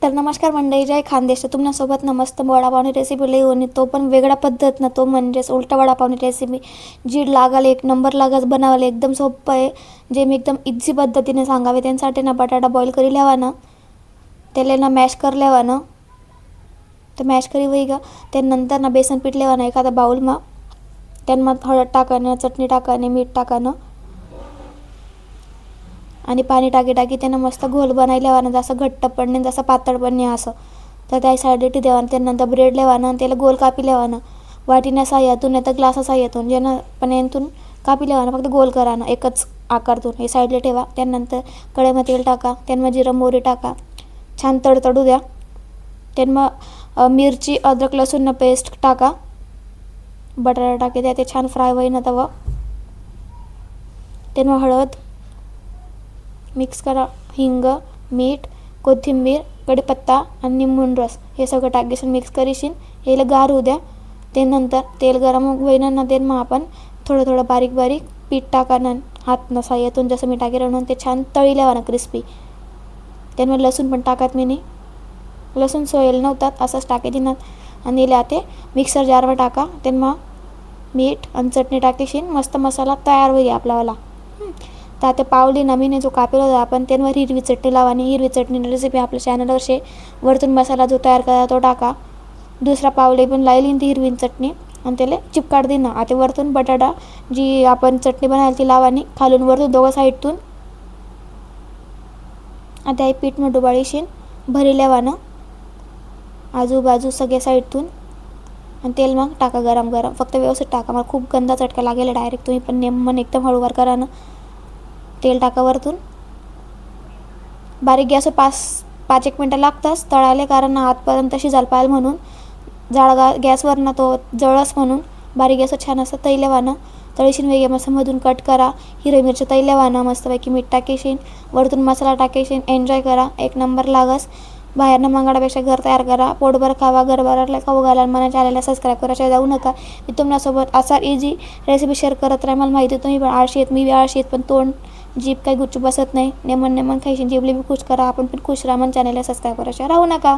तर नमस्कार मंडळी, जय खानदेश. तुमच्यासोबत मस्त वडापावनी रेसिपी लई होणी, तो पण वेगळा पद्धत ना, तो म्हणजेच उलटा वडापावनी रेसिपी जी लागायला एक नंबर लागाच बनवायला एकदम सोपं आहे. जे मी एकदम इझी पद्धतीने सांगावे त्यांसाठी ना बटाटा बॉईल करी लेवा ना, त्याला ना मॅश कर लेवा ना, तर मॅश करी वही गा. त्यानंतर ना बेसन पीठ लेवा ना एखादा बाउलमा, त्यांना हळद टाकानं, चटणी टाकाने, मीठ टाकानं आणि पाणी टाकी त्यांना मस्त घोल बनाई लेवानं. जसं घट्ट पण नाही जसं पातळ पण नाही असं. तर त्या साईडला देवानं. त्यानंतर ब्रेड लेवानं आणि त्याला गोल कापी लेवानं, वाटीच्या साह्यातून नाही तर ग्लासा साह्यातून ज्यानं पण यांतून कापी लेवानं, फक्त गोल करानं एकच आकारतून. हे साईडला ठेवा. त्यानंतर कढईमध्ये तेल टाका, त्यांना जिरं मोहरी टाका, छान तडतडू द्या. त्यांना मिरची अद्रक लसूण पेस्ट टाका, बटाटा टाके द्या, ते छान फ्राय होईना तवा. त्यांना हळद मिक्स करा, हिंग, मीठ, कोथिंबीर, कढीपत्ता आणि निंबून रस हे सगळं टाकीशन मिक्स करीशीन. याला गार होऊ द्या. त्यानंतर तेल गरम होईना ना, ते मग आपण थोडं बारीक पीठ टाकानं हात साह्यातून जसं मी टाकी राहून ते छान तळी लेवाना क्रिस्पी. त्यामुळे लसूण पण टाकत मी नाही, लसूण सोयल नव्हतात असंच टाके दिनात. आणि याला ते मिक्सर जारवर टाका. त्यांना मीठ आणि चटणी टाकीशीन, मस्त मसाला तयार होईल आपलावाला. तर आता पावली नवीन जो कापेला होता आपण त्यांवर हिरवी चटणी लावानी. हिरवी चटणी रेसिपी आपल्या चॅनलवर शे. वरतून मसाला जो तयार करा तो टाका. दुसरा पावले पण लायली ती हिरवी चटणी आणि त्याला चिपकाड देणं. आता वरतून बटाटा जी आपण चटणी बनायला ती लावानी, खालून वरतून दोघं साईडतून. आता हे पीठ मग डुबाळीशीन भरी लेवानं आजूबाजू सगळ्या साईडतून. आणि तेल मग टाका गरम फक्त व्यवस्थित टाका. मला खूप गंदा चटका लागेल डायरेक्ट. तुम्ही पण नेमन एकदम हळूवार करा ना. तेल टाका वरतून. बारीक गॅसवर 5-1 मिनटं लागतंच तळाले, कारण आतपर्यंत शिजायला पाहिजे म्हणून. जाळ गॅसवर ना तो जळस म्हणून बारीक गॅसवर छान असं तैलेवानं तळीशीन. वेगळे मस्त मधून कट करा. हिरवी मिरची तैलेवानं मस्तपैकी मीठ टाकीशीन, वरतून मसाला टाकीशीन. एन्जॉय करा, एक नंबर लागस. बाहेरनं मंगाडापेक्षा घर तयार करा. पोटभर खावा, घरभराला खाऊ घाला. मला चॅनलला सबस्क्राईब करायला जाऊ नका. मी तुमच्यासोबत असा इझी रेसिपी शेअर करत राहील. मला माहिती तुम्ही पण आळशी आहेत, मी बी आळशी आहेत, पण तोंड जीभ काही गुच्चू बसत नाही. नेमन खायची जीभली बी खुश करा. आपण पण खुश राहा. मला चॅनलला सबस्क्राईब करायला राहू नका.